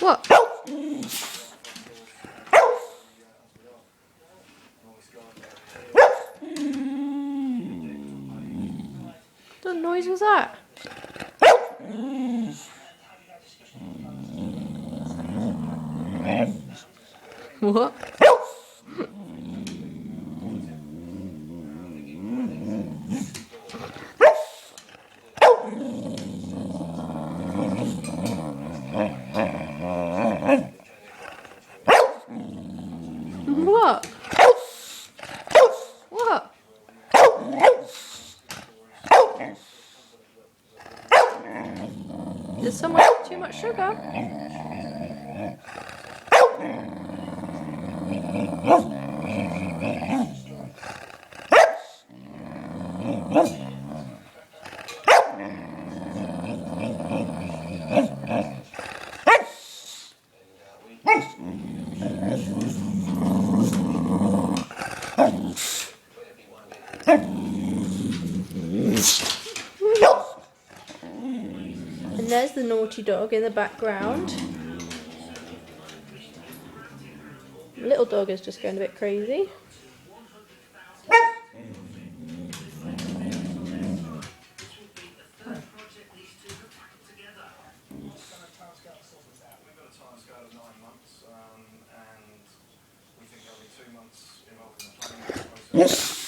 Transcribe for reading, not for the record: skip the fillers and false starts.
What? What noise was that? What? What? What? Did someone eat too much sugar? And there's the naughty dog in the background. The little dog is just going a bit crazy. Yes.